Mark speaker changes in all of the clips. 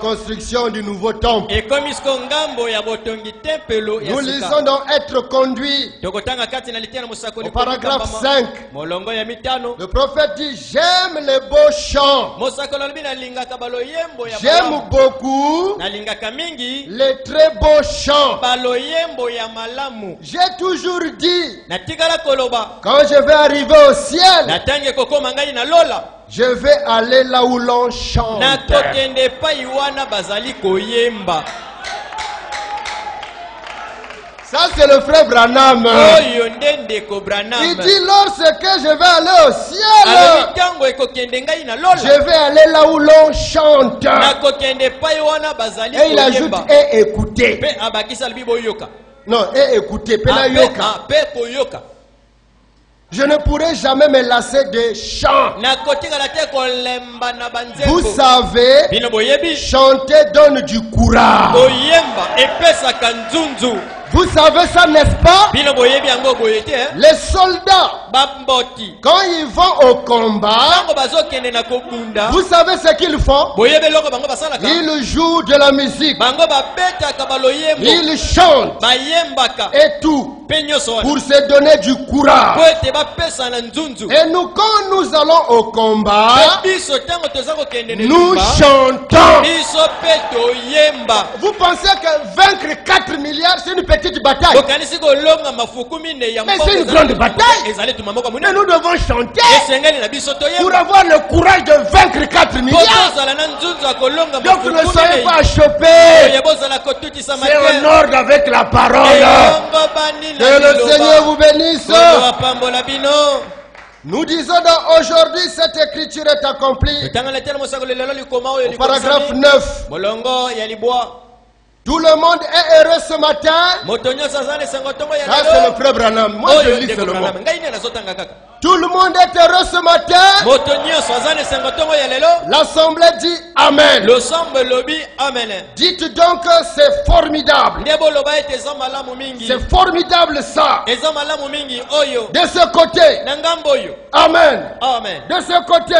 Speaker 1: Construction du nouveau temple. Nous lisons donc être conduit au paragraphe 5. Le prophète dit: j'aime les beaux chants, j'aime beaucoup les très beaux chants. J'ai toujours dit, quand je vais arriver au ciel, je vais aller là où l'on chante. Ça c'est le frère Branham. Il dit lorsque je vais aller au ciel, je vais aller là où l'on chante. Et il ajoute et écouter. Non, et écouter. Je ne pourrai jamais me lasser de chant. Vous savez, chanter donne du courage. Vous savez ça, n'est-ce pas? Les soldats, quand ils vont au combat, vous savez ce qu'ils font? Ils jouent de la musique, ils chantent et tout pour se donner du courage. Et nous, quand nous allons au combat, nous chantons. Vous pensez que vaincre 4 milliards, c'est une petite petite bataille. Mais c'est une grande bataille. Mais nous devons chanter pour avoir le courage de vaincre 4 milliards. Donc ne soyez pas chopés. C'est en ordre avec la parole. Que le Seigneur vous bénisse. Nous disons donc aujourd'hui cette écriture est accomplie. Au paragraphe 9. Tout le monde est heureux ce matin. Ça c'est le frère Branham. Moi je lis seulement. Tout le monde est heureux ce matin. L'assemblée dit Amen. Dites donc que c'est formidable. C'est formidable ça. De ce côté. Amen. De ce côté.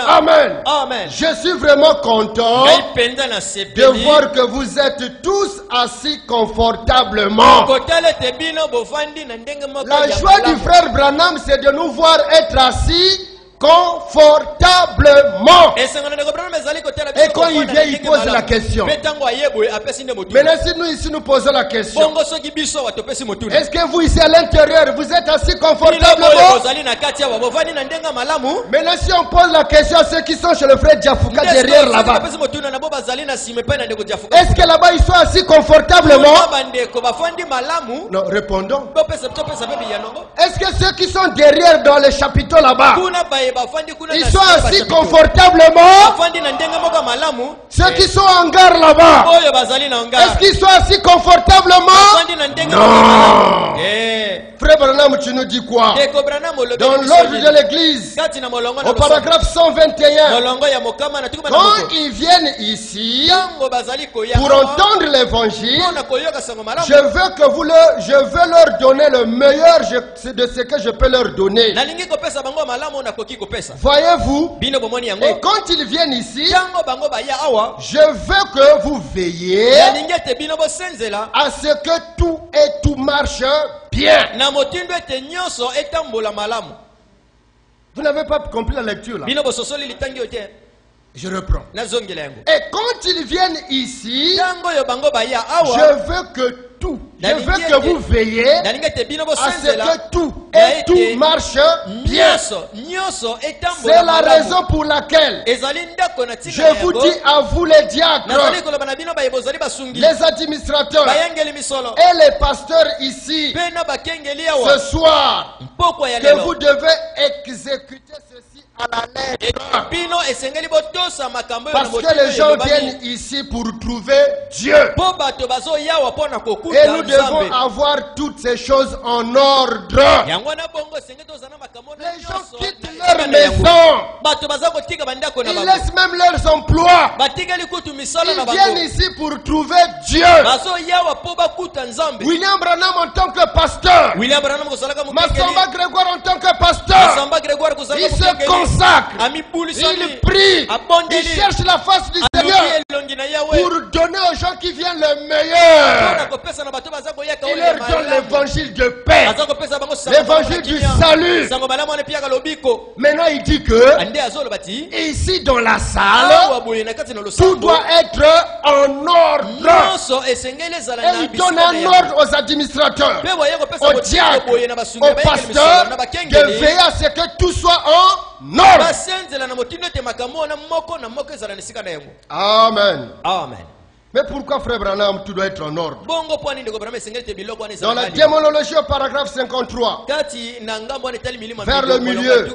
Speaker 1: Amen. Je suis vraiment content de voir que vous êtes tous assis confortablement. La joie du frère Branham, c'est de nous voir être assis confortablement. Et quand il vient, il pose la question. Maintenant, si nous ici nous posons la question, est-ce que vous ici à l'intérieur, vous êtes assis confortablement? Maintenant, si on pose la question à ceux qui sont chez le frère Diafouka derrière là-bas, est-ce que là-bas ils sont assis confortablement? Non, répondons. Est-ce que ceux qui sont derrière dans les chapiteaux là-bas, ils sont assis confortablement? Ceux qui sont en gare là-bas, est-ce qu'ils sont assis confortablement? Non. Frère Branham, tu nous dis quoi? Dans l'ordre de l'église, au paragraphe 121, quand ils viennent ici pour entendre l'évangile, je veux leur donner le meilleur de ce que je peux leur donner. Voyez-vous? Et quand ils viennent ici, je veux que vous veillez à ce que tout marche bien. Vous n'avez pas compris la lecture là. Je reprends. Et quand ils viennent ici, je veux que vous veillez à ce que tout marche bien. C'est la raison pour laquelle je vous dis à vous les diacres, les administrateurs et les pasteurs ici ce soir que vous devez exécuter ceci à la lettre. Parce que les gens viennent ici pour trouver Dieu. Et nous devons avoir toutes ces choses en ordre. Les gens quittent leur maison. Ils laissent même leurs emplois. Ils viennent ici pour trouver Dieu. William Branham en tant que pasteur, Massamba Grégoire en tant que pasteur, il se consacre, il prie, il cherche la face du Seigneur pour donner aux gens qui viennent le meilleur. Il leur donne l'évangile de paix, l'évangile du salut. Maintenant il dit que ici dans la salle, tout doit être en ordre. Et il donne un ordre aux administrateurs, aux diacres, aux pasteurs, de veiller à ce que tout soit en ordre. Amen. Amen. Mais pourquoi, frère Branham, tout doit être en ordre? Dans la démonologie au paragraphe 53, vers le milieu,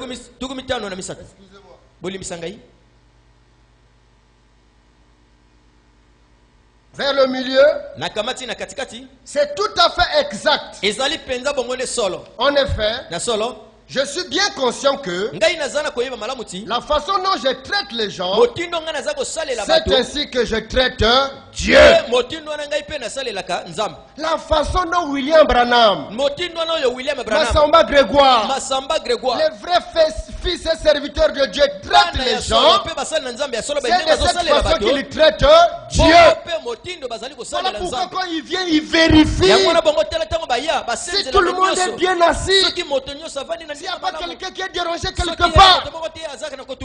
Speaker 1: vers le milieu, c'est tout à fait exact. En effet, je suis bien conscient que la façon dont je traite les gens, c'est ainsi que je traite Dieu. La façon dont William Branham, Massamba Grégoire, les vrais fils et serviteurs de Dieu traitent les gens, c'est de cette façon qu'ils traitent Dieu. Voilà pourquoi quand il vient, il vérifie. Si tout le monde est bien assis, s'il n'y a pas quelqu'un qui est dérangé quelque part,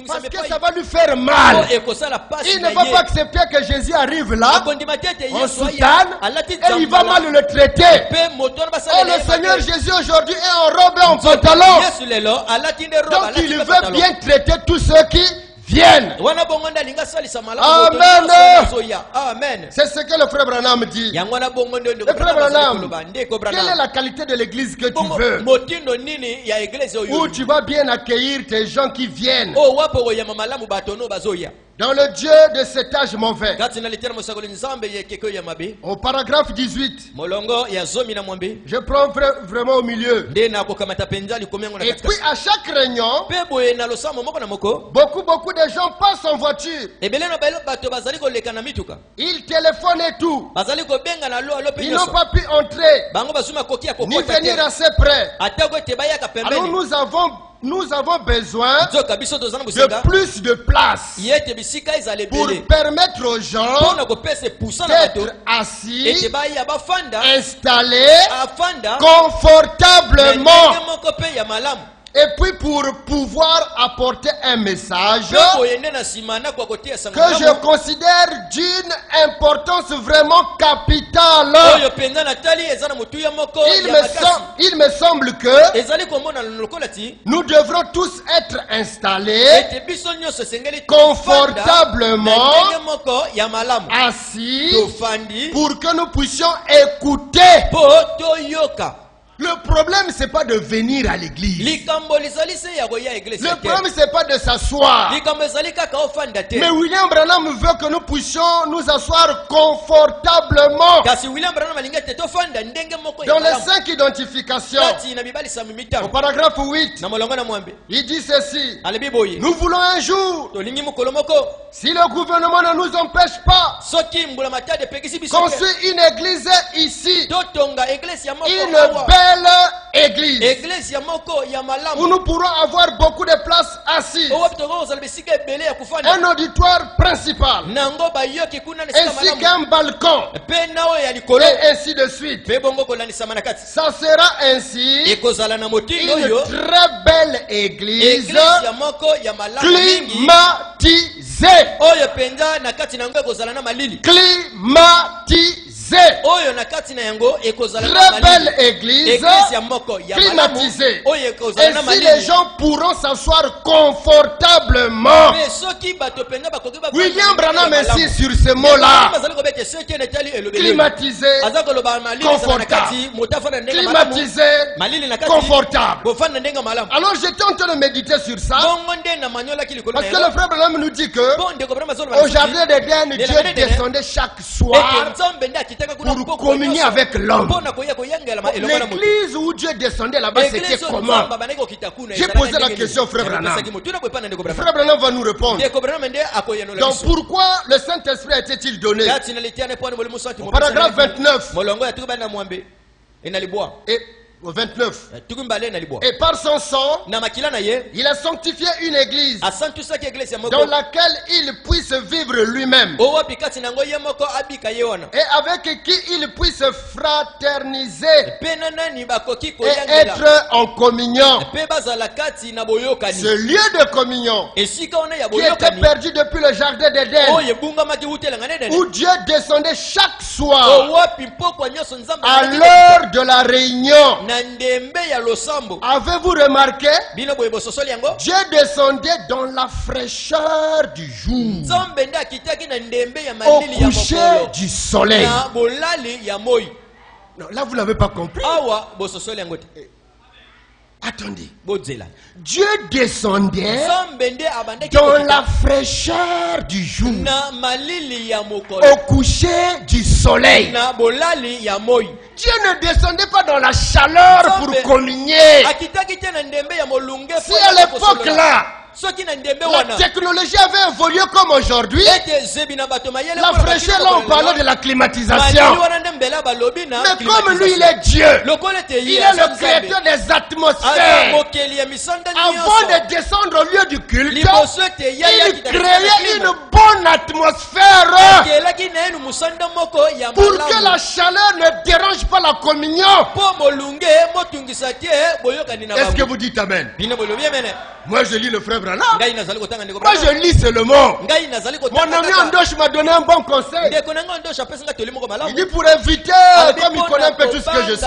Speaker 1: parce que ça va lui faire mal. Il ne va pas accepter que Jésus arrive là, en soutane, et il va mal le traiter. Oh, le Seigneur Jésus aujourd'hui est en robe et en pantalon. Donc il veut bien traiter tous ceux qui viennent. Amen. C'est ce que le frère Branham dit. Le frère Branham, quelle est la qualité de l'église que tu veux? Où tu vas bien accueillir tes gens qui viennent. Dans le Dieu de cet âge mauvais. Au paragraphe 18. Je prends vraiment au milieu. Et puis à chaque réunion, beaucoup de gens passent en voiture. Ils téléphonent et tout. Ils n'ont pas pu entrer, ni venir assez près. Alors nous avons besoin de plus de place pour permettre aux gens d'être assis, installés confortablement. Et puis pour pouvoir apporter un message que je considère d'une importance vraiment capitale. Il me semble que nous devrons tous être installés confortablement, assis, pour que nous puissions écouter. Le problème, c'est pas de venir à l'église. Le problème, c'est pas de s'asseoir. Mais William Branham veut que nous puissions nous asseoir confortablement. Dans les 5 identifications, au paragraphe 8, il dit ceci. Nous voulons un jour, si le gouvernement ne nous empêche pas, construire une église ici, une belle église où nous pourrons avoir beaucoup de places assises, un auditoire principal, ainsi qu'un balcon, et ainsi de suite. Ça sera ainsi une très belle église climatisée. Très belle église climatisée. Ainsi les gens pourront s'asseoir confortablement. William Branham insiste sur ce mot-là. Climatisé, confortable. Climatisé, confortable. Alors j'étais en train de méditer sur ça. Parce que le frère Branham nous dit que au jardin d'Éden, Dieu descendait chaque soir pour communier avec l'homme. L'église où Dieu descendait là-bas, c'était comment? J'ai posé la question au frère Branham. Le frère Branham va nous répondre. Donc pourquoi le Saint-Esprit a été-il donné? Au paragraphe 29. Et au 29. Et par son sang, il a sanctifié une église dans laquelle il puisse vivre lui-même et avec qui il puisse fraterniser et être en communion. Ce lieu de communion qui était perdu depuis le jardin d'Éden, où Dieu descendait chaque soir à l'heure de la réunion. Avez-vous remarqué? Dieu descendait dans la fraîcheur du jour, au coucher du soleil. Non, là vous n'avez pas compris. Attendez. Dieu descendait dans la fraîcheur du jour, au coucher du soleil. Dieu ne descendait pas dans la chaleur pour communier. Si à l'époque là, la technologie avait évolué comme aujourd'hui, la fraîcheur là on parlait de la climatisation. Mais comme lui, il est Dieu, il est le créateur des atmosphères. Avant de descendre au lieu du culte, il créait une bonne atmosphère pour que la chaleur ne dérange pas la communion. Est-ce que vous dites Amen? Moi je lis le frère Branham. Moi je lis seulement. Mon ami Andoche m'a donné un bon conseil. Il dit pour éviter, comme il connaît un peu tout ce que je suis,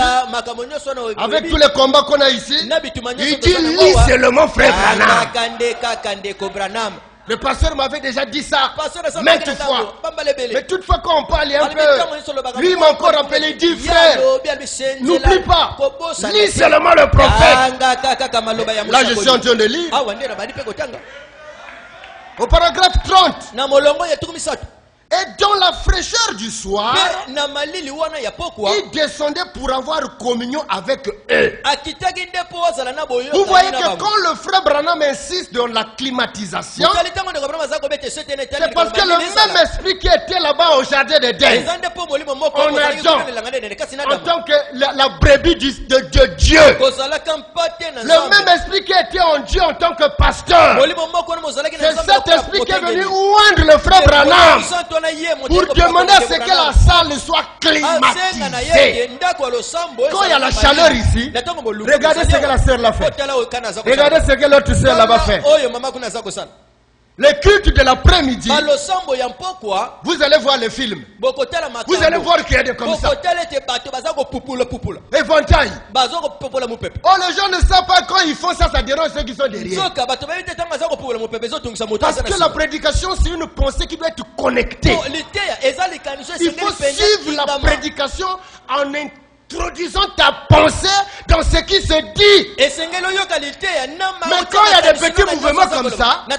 Speaker 1: avec tous les combats qu'on a ici, il dit lis seulement frère Branham. Le pasteur m'avait déjà dit ça maintes fois. Mais toutefois quand on parle un peu, lui m'a encore rappelé, il dit frère, n'oublie pas, lis seulement le prophète. Là je suis en train de lire. Au paragraphe 30. Et dans la fraîcheur du soir, il descendait pour avoir communion avec eux. Vous voyez que quand le frère Branham insiste dans la climatisation, c'est parce que le même esprit qui était là-bas au jardin d'Éden, en Adam, en tant que la brebis de Dieu, le même esprit qui était en Dieu en tant que pasteur, c'est cet esprit qui est venu oindre le frère Branham pour demander à ce que la salle soit climatisée. Quand il y a la chaleur ici, regardez ce que la sœur l'a fait. Regardez ce que l'autre sœur là-bas fait. Le culte de l'après-midi, vous allez voir le film. Vous allez voir qu'il y a des comme ça. Éventail. Oh, les gens ne savent pas quand ils font ça, ça dérange ceux qui sont derrière. Parce que la prédication, c'est une pensée qui doit être connectée. Il faut suivre la prédication en introduisant ta pensée dans ce qui se dit. Mais quand il y a des petits mouvements comme ça, mais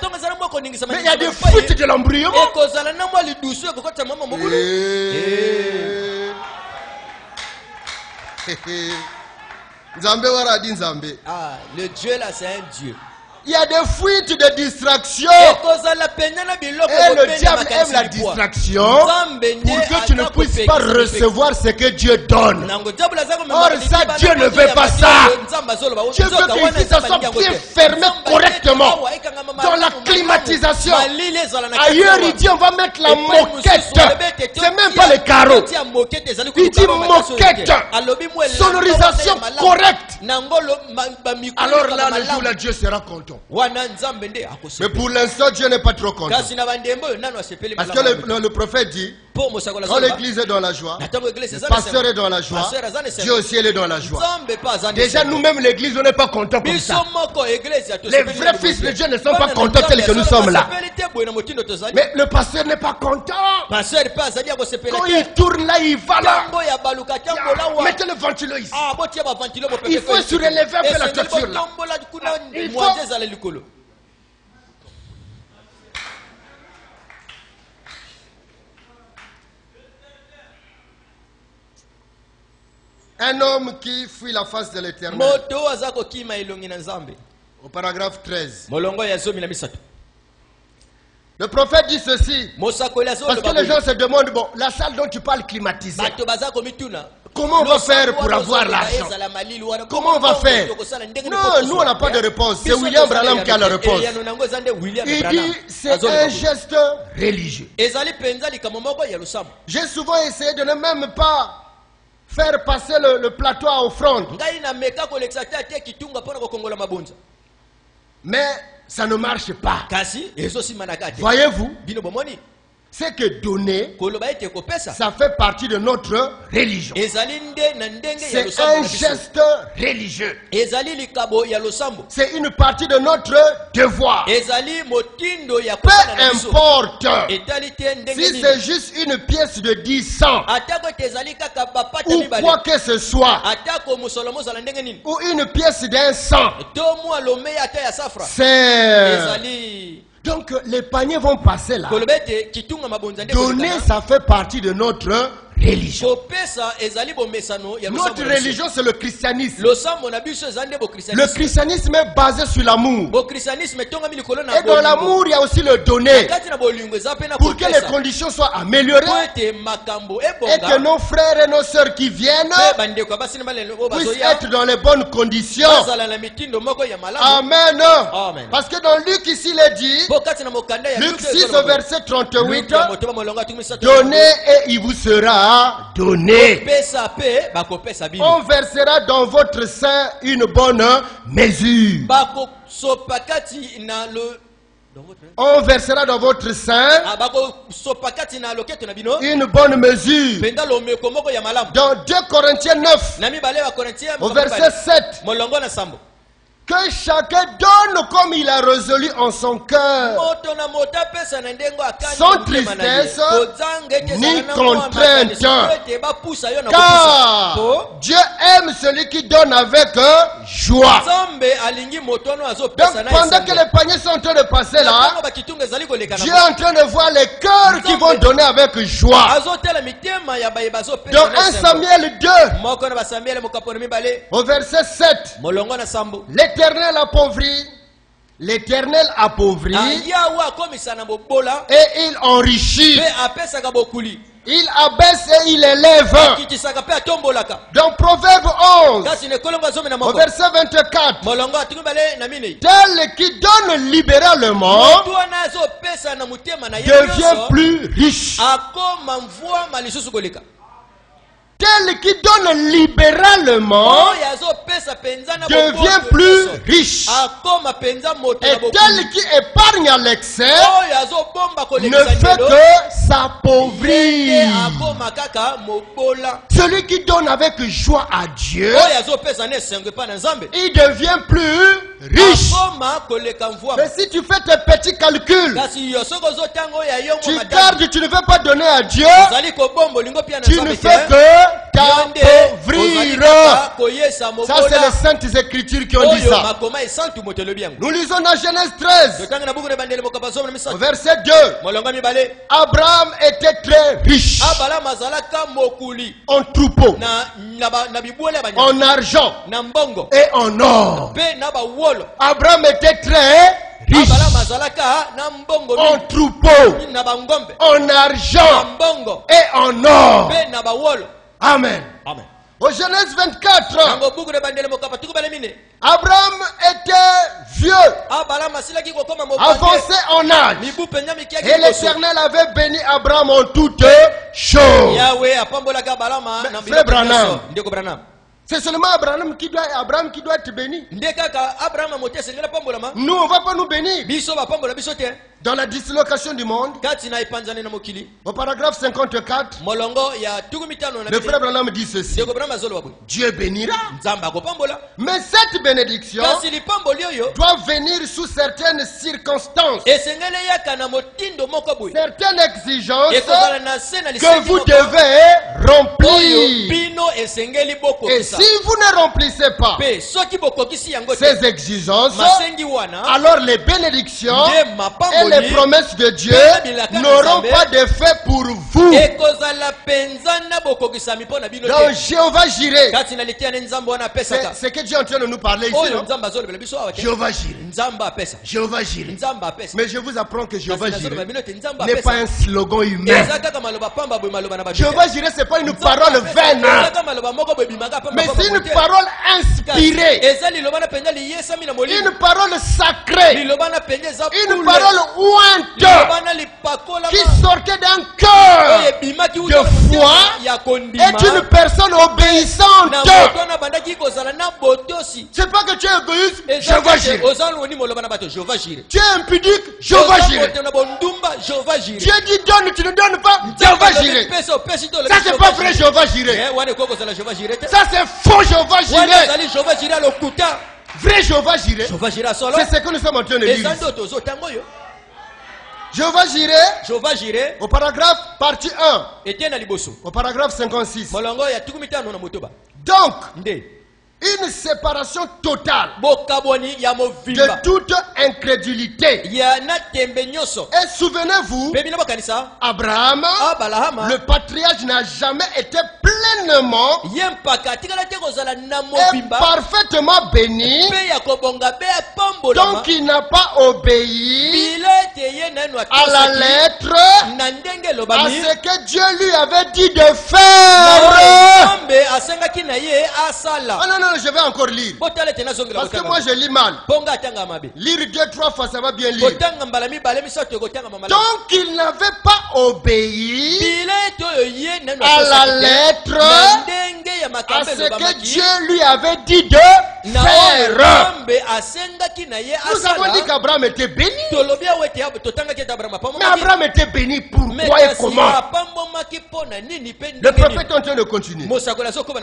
Speaker 1: il y a des fuites de l'embryon.
Speaker 2: Le Dieu là, c'est un Dieu.
Speaker 1: Il y a des fuites de distraction. Et le diable aime la distraction pour que tu ne puisses pas recevoir ce que Dieu donne. Or ça, Dieu ne veut pas ça. Dieu veut que ici ça soit bien fermé correctement dans la climatisation. Ailleurs il dit on va mettre la moquette. C'est même pas les carreaux. Il dit moquette. Sonorisation correcte. Alors là le jour là Dieu sera content. Mais pour l'instant, Dieu n'est pas trop content. Parce que le prophète dit, quand l'église est dans la joie, le pasteur est dans la joie, Dieu aussi est dans la joie. Déjà, nous-mêmes, l'église, on n'est pas contents comme ça. Les vrais fils de Dieu ne sont pas contents tels que nous sommes là. Mais le pasteur n'est pas content. Quand il tourne là, il va là. Mettez le ventilo ici. Il faut surélever un peu la toiture là. Il faut... Un homme qui fuit la face de l'Éternel. Au paragraphe 13. Le prophète dit ceci. Parce que les gens se demandent, bon, la salle dont tu parles climatisée, comment on va faire pour avoir l'argent? Comment on va faire? Non, nous on n'a pas de réponse. C'est William Branham qui a la réponse. Il dit c'est un geste religieux. J'ai souvent essayé de ne même pas faire passer le plateau à offrande. Mais ça ne marche pas. Voyez-vous? C'est que donner, ça fait partie de notre religion. C'est un geste religieux. C'est une partie de notre devoir. Peu importe si c'est juste une pièce de 10 cents ou quoi que ce soit, ou une pièce d'un cent, c'est... Donc les paniers vont passer là. Donner, ça fait partie de notre religion. Notre religion, c'est le christianisme. Le christianisme est basé sur l'amour. Et dans l'amour, il y a aussi le donner. Pour que les conditions soient améliorées et que nos frères et nos sœurs qui viennent puissent être dans les bonnes conditions. Amen. Parce que dans Luc ici, il est dit, Luc 6 au verset 38, donnez et il vous sera donné. On versera dans votre sein une bonne mesure. On versera dans votre sein une bonne mesure. Dans 2 Corinthiens 9, au verset 7, que chacun donne comme il a résolu en son cœur, sans tristesse ni contrainte. Car Dieu aime celui qui donne avec joie. Donc pendant que les paniers sont en train de passer là, Dieu est en train de voir les cœurs qui vont donner avec joie. Dans 1 Samuel 2, au verset 7, L'Éternel appauvrit et il enrichit. Il abaisse et il élève. Dans Proverbe 11, au verset 24, tel qui donne libéralement devient plus riche. Tel qui donne libéralement devient plus riche. Et tel qui épargne à l'excès ne fait que s'appauvrir. Celui qui donne avec joie à Dieu, il devient plus riche. Mais si tu fais tes petits calculs, tu gardes, tu ne veux pas donner à Dieu, tu ne fais que t'appauvrir. Ça, c'est les saintes écritures qui ont dit ça. Nous lisons dans Genèse 13, au verset 2. Abraham était très riche en troupeaux, en argent et en or. Abraham était très riche en troupeaux, en argent et en or. Amen.
Speaker 2: Amen.
Speaker 1: Au Genèse 24, Abraham était vieux, avancé en âge, et l'Éternel avait béni Abraham en toutes choses. Frère Branham, c'est seulement Abraham qui doit être béni. Nous, on ne va pas nous bénir. Dans la dislocation du monde, au paragraphe 54, le frère Branham dit ceci: Dieu bénira, mais cette bénédiction doit venir sous certaines circonstances, certaines exigences que vous devez remplir. Et si vous ne remplissez pas ces exigences, alors les bénédictions et les promesses de Dieu n'auront pas d'effet pour vous. Donc Jéhovah Jireh, c'est que Dieu est en train de nous parler ici. Jéhovah Jireh. Jéhovah Jireh. Mais je vous apprends que Jéhovah Jireh n'est pas un slogan humain. Jéhovah Jireh, ce n'est pas une parole vaine, mais c'est une parole inspirée, une parole sacrée, une parole ointe qui sortait d'un cœur de foi et d'une personne obéissante. C'est pas que tu es égoïste, Jéhovah Jireh. Tu es impudique, Jéhovah Jireh. Dieu dit donne, tu ne donnes pas, Jéhovah Jireh. Ça c'est pas vrai, Jéhovah Jireh. Ça c'est faux, Jéhovah Jireh. Vrai Jéhovah Jireh, c'est ce que nous sommes en train de lire. Jéhovah Jireh, au paragraphe partie 1, au paragraphe 56. Donc, Une séparation totale de toute incrédulité. Et souvenez-vous, Abraham, le patriarche, n'a jamais été pleinement et parfaitement béni, donc il n'a pas obéi à la lettre à ce que Dieu lui avait dit de faire. Oh non, je vais encore lire. Parce que moi je lis mal. Lire 2-3 fois, ça va bien lire. Donc il n'avait pas obéi à la lettre à ce que Dieu lui avait dit de faire. Nous avons dit qu'Abraham était béni. Mais Abraham était béni pourquoi et comment? Le prophète est en train de continuer.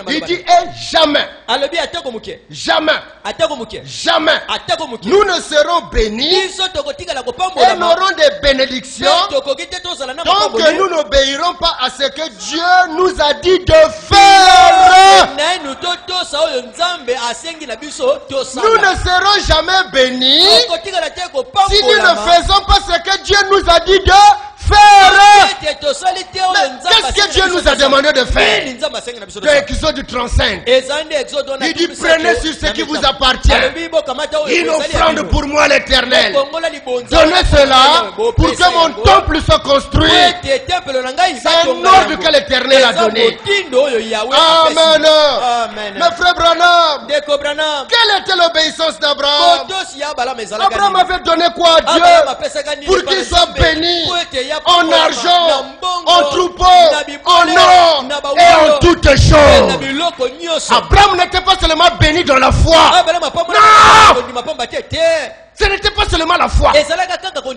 Speaker 1: Il dit jamais, jamais, jamais, nous ne serons bénis et n'aurons des bénédictions tant que nous n'obéirons pas à ce que Dieu nous a dit de faire. Nous ne serons jamais bénis si nous ne faisons pas ce que Dieu nous a dit de faire. Qu'est-ce que Dieu nous a demandé de faire? Dans Exode 35, il dit prenez sur ce qui vous appartient une offrande pour moi l'Éternel. Donnez cela pour que mon temple soit construit. C'est un ordre que l'Éternel a donné. Amen. Mes frères Branham, quelle était l'obéissance d'Abraham? Abraham avait donné quoi à Dieu pour qu'il soit béni en argent, en troupeau, en or et en toutes choses. Abraham n'était pas seulement béni dans la foi. Non! Ce n'était pas seulement la foi.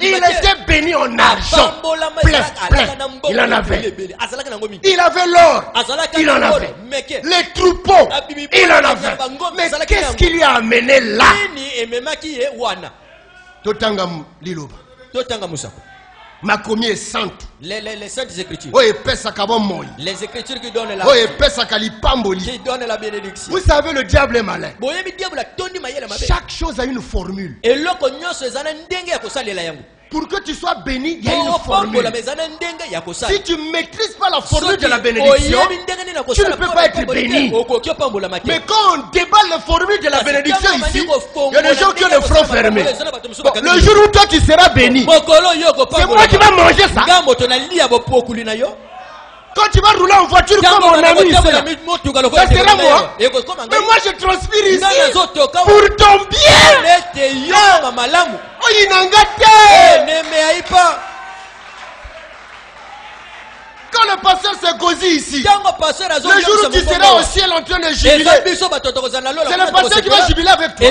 Speaker 1: Il était béni en argent. Plein. Il en avait. Il avait l'or. Il en avait. Les troupeaux. Il en avait. Mais qu'est-ce qui lui a amené là? Totangam Liloba. Makomi est sainte.
Speaker 2: Les saintes écritures.
Speaker 1: Les
Speaker 2: écritures qui donnent la bénédiction.
Speaker 1: Vous savez, le diable est malin. Chaque chose a une formule. Pour que tu sois béni, il y a une formule. Si tu ne maîtrises pas la formule de la bénédiction, tu ne peux pas être béni. Mais quand on déballe la formule de la bénédiction ici, il y a des gens qui ont le front fermé. Le jour où toi tu seras béni, c'est moi qui vais manger ça. Quand tu vas rouler en voiture comme mon ami ici, ça sera moi. Mais moi je transpire ici pour ton bien. Oh, il n'en gâte. Quand le pasteur se gosi ici, le jour où tu seras au ciel en train de jubiler, c'est le pasteur qui va jubiler avec toi.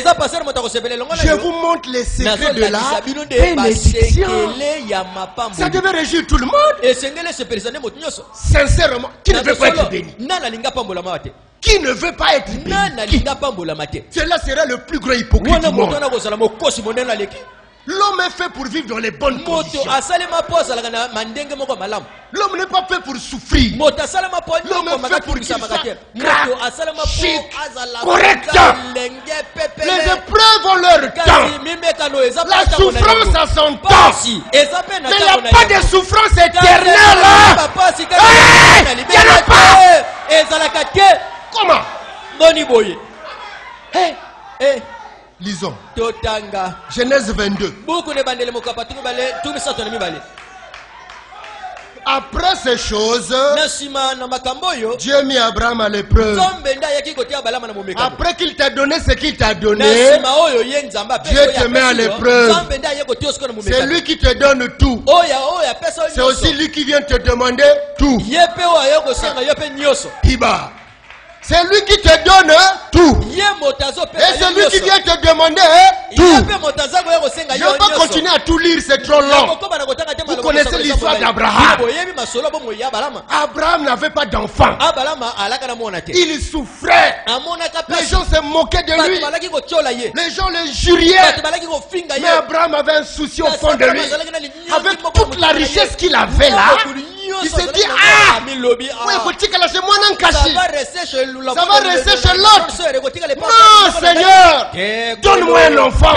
Speaker 1: Je vous montre les secrets de la bénédiction. Ça devait réjouir tout le monde. Sincèrement, qui ne veut pas être béni? Qui ne veut pas être béni? Cela serait le plus grand hypocrite du monde. L'homme est fait pour vivre dans les bonnes conditions. L'homme n'est pas fait pour souffrir. L'homme est fait pour qu'il soit chic, correct. Les épreuves ont leur temps. La souffrance a son temps. Mais il n'y a pas de souffrance éternelle. Il n'y en a pas. Comment? Lisons. Genèse 22. Après ces choses, Dieu mit Abraham à l'épreuve. Après qu'il t'a donné ce qu'il t'a donné, Dieu te met à l'épreuve. C'est lui qui te donne tout. C'est aussi lui qui vient te demander tout. C'est lui qui te donne tout. Et c'est lui qui vient te demander tout. Je ne vais pas continuer à tout lire, c'est trop long. Vous connaissez l'histoire d'Abraham. Abraham n'avait pas d'enfant. Il souffrait. Les gens se moquaient de lui. Les gens le juriaient. Mais Abraham avait un souci au fond de lui. Avec toute la richesse qu'il avait là, Il se dit, ah, ça va rester chez l'autre. Non, Seigneur, donne-moi un enfant.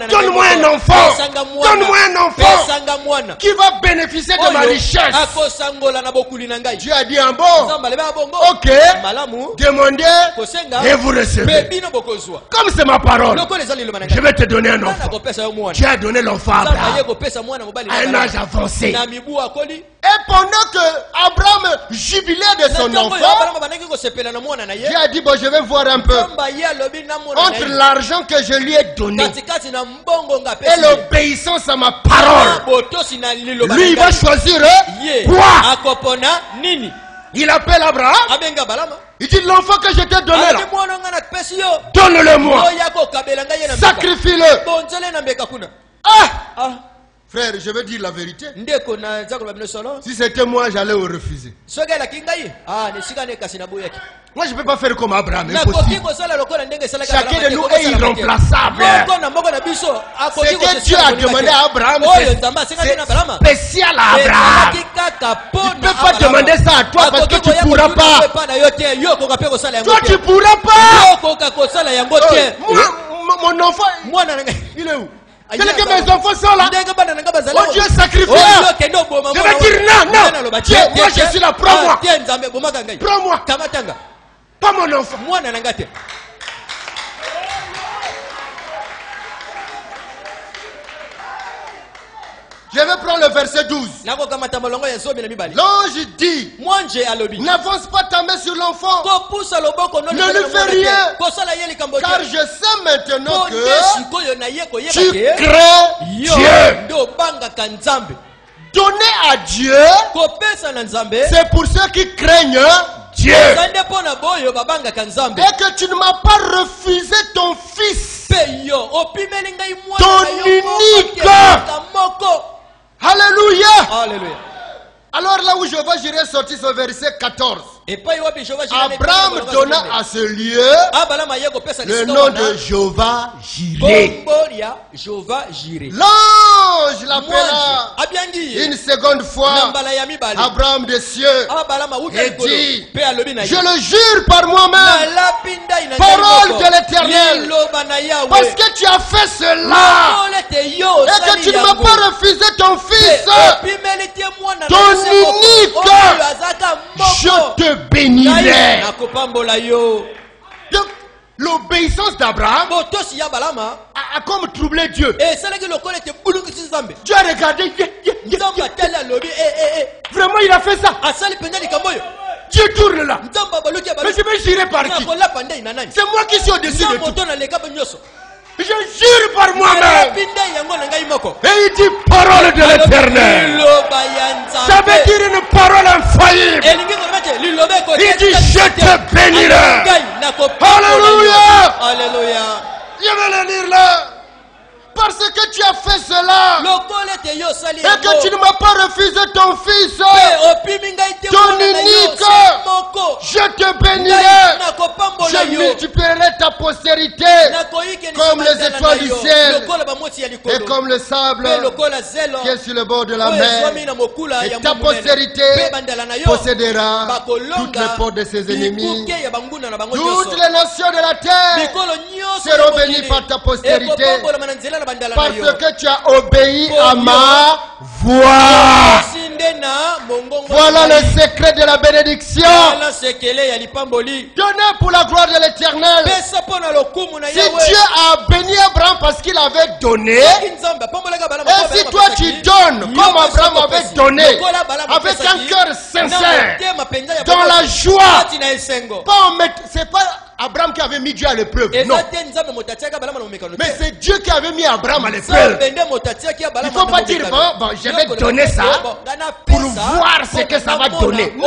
Speaker 1: Donne-moi un enfant. Donne-moi un enfant qui va bénéficier de ma richesse. Dieu a dit en bon, ok, demandez et vous recevez. Comme c'est ma parole, je vais te donner un enfant. Tu as donné l'enfant à Abraham à un âge avancé. Et pendant que Abraham jubilait de son enfant, Dieu a dit, bon, je vais voir un peu entre l'argent que je lui ai donné et l'obéissance à ma parole. Lui, il va choisir quoi? Il appelle Abraham. Il dit, l'enfant que je t'ai donné là, donne-le-moi. Sacrifie-le. Ah! Frère, je vais dire la vérité. Si c'était moi, j'allais le refuser. Moi, je ne peux pas faire comme Abraham. Impossible. Chacun de nous est irremplaçable. Ce que Dieu a demandé à Abraham, c'est spécial à Abraham. Tu ne peux pas demander ça à toi parce que tu ne pourras pas. Toi, tu ne pourras pas. Mon enfant, il est où? Quel que mes enfants sont là? Oh Dieu, sacrifié. Je vais dire non. Dieu, moi je suis là, prends-moi. Prends-moi. Pas mon enfant. Je vais prendre le verset 12. L'ange dit, n'avance pas ta main sur l'enfant. Ne lui fais rien. Car je sais maintenant que tu crains Dieu. Donner à Dieu, c'est pour ceux qui craignent Dieu. Et que tu ne m'as pas refusé ton fils, ton unique. Alléluia. Alléluia. Alors là où je vais, j'irai sortir ce verset 14. Abraham donna à ce lieu le nom de Jéhovah Jireh. L'ange l'appela une seconde fois Abraham des cieux et dit, je le jure par moi-même, parole de l'Éternel, parce que tu as fait cela et que tu ne m'as pas refusé ton fils, ton unique, je te bénirai. Donc, l'obéissance d'Abraham a comme troublé Dieu. Dieu a regardé. Vraiment, il a fait ça. Dieu tourne là. Mais je vais jurer par qui? C'est moi qui suis au-dessus de tout. Je jure par moi-même. Et il dit parole de l'Éternel. Ça veut dire une parole infaillible. Il dit je te bénirai. Alléluia. Je vais le lire là. Parce que tu as fait cela et que tu ne m'as pas refusé ton fils, ton unique, je te bénirai. Je multiplierai ta postérité comme les étoiles du ciel et comme le sable qui est sur le bord de la mer. Et ta postérité possédera toutes les portes de ses ennemis. Toutes les nations de la terre seront bénies par ta postérité, parce que tu as obéi à ma voix. Voilà le secret de la bénédiction. Donnez pour la gloire de l'Éternel. Si Dieu a béni Abraham parce qu'il avait donné, et si toi tu donnes comme Abraham avait donné, avec un cœur sincère, dans la joie, c'est pas Abraham qui avait mis Dieu à l'épreuve. Non. Mais c'est Dieu qui avait mis Abraham à l'épreuve. Il ne faut pas dire, bon, je vais donner ça pour voir ce que ça va donner. Non.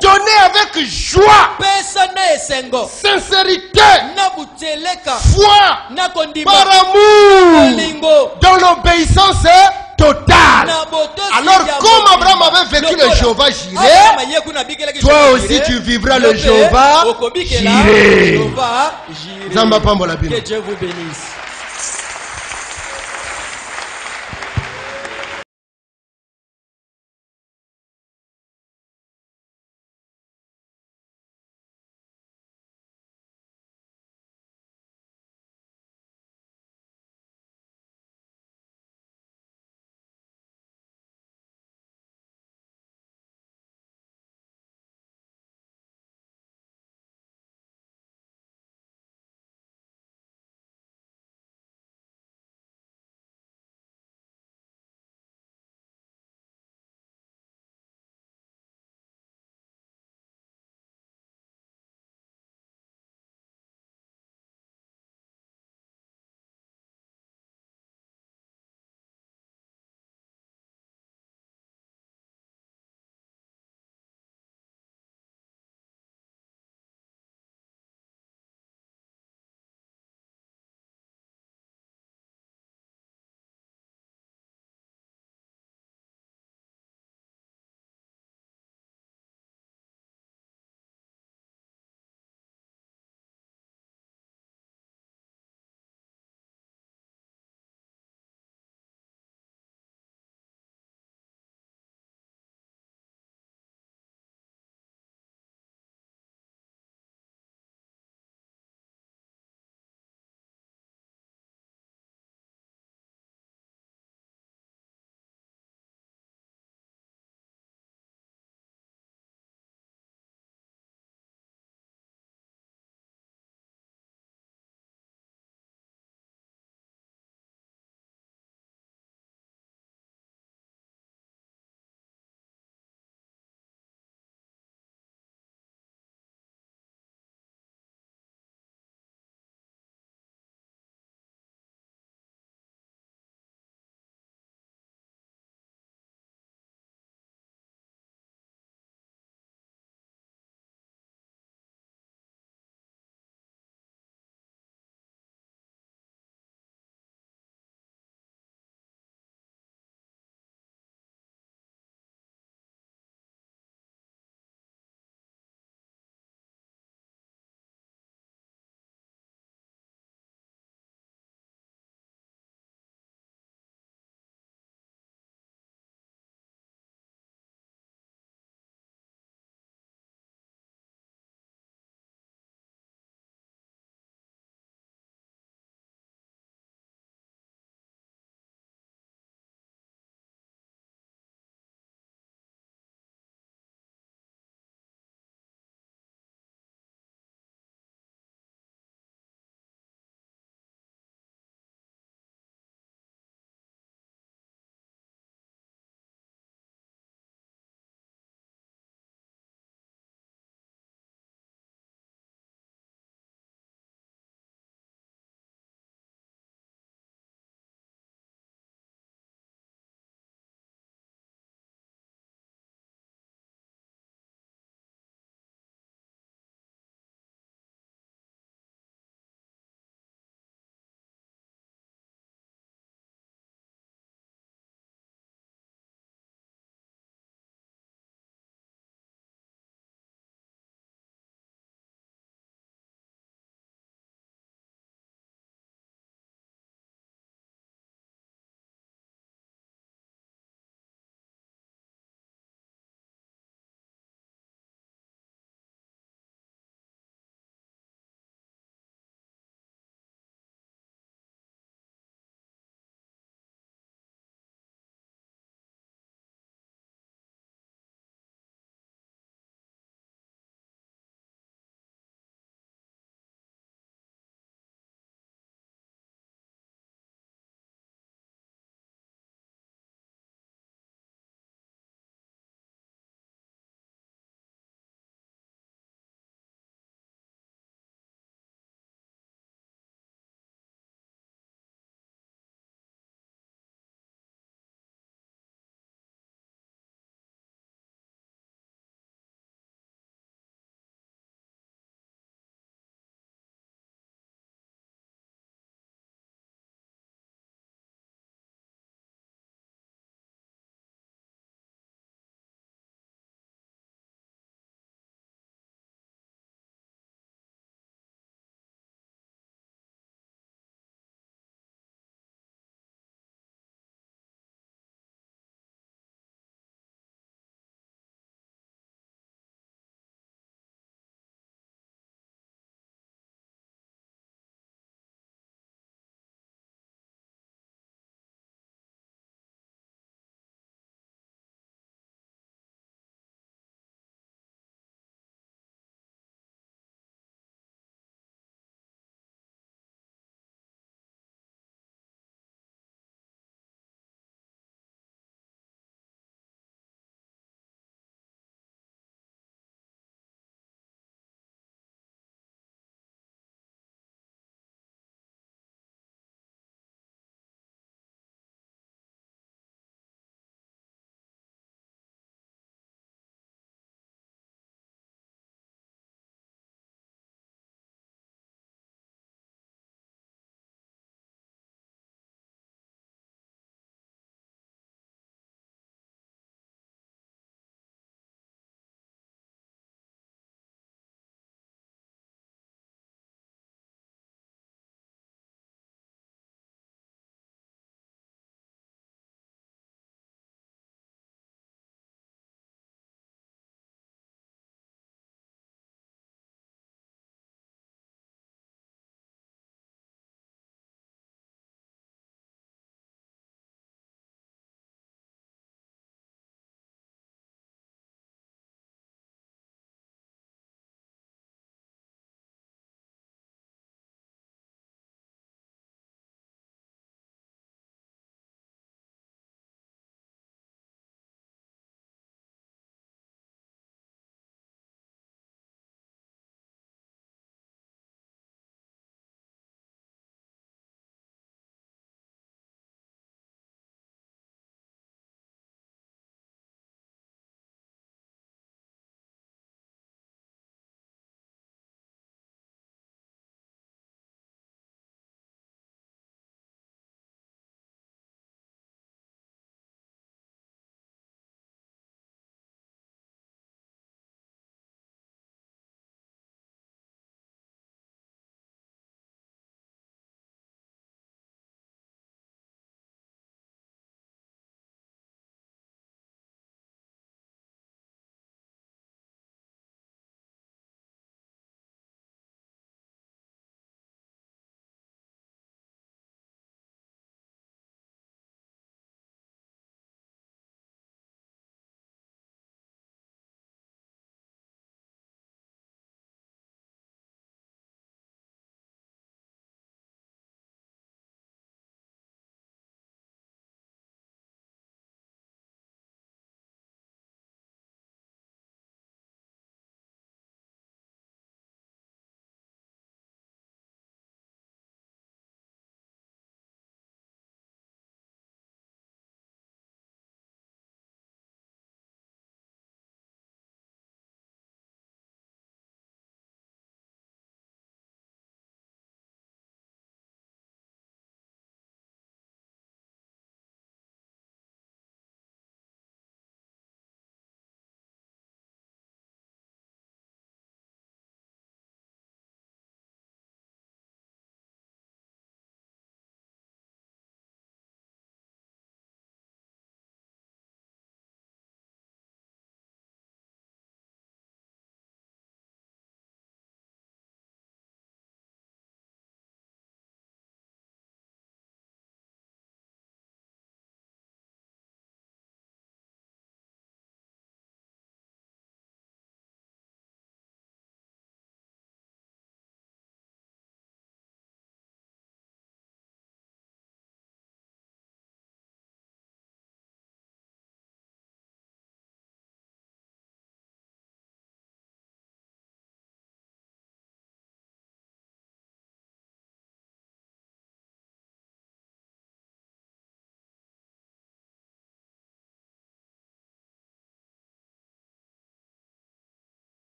Speaker 1: Donner avec joie, sincérité, foi, par amour, dans l'obéissance totale. Alors comme Abraham avait vécu le Jéhovah Jireh, toi aussi tu vivras le Jéhovah Jireh. Que Dieu vous bénisse.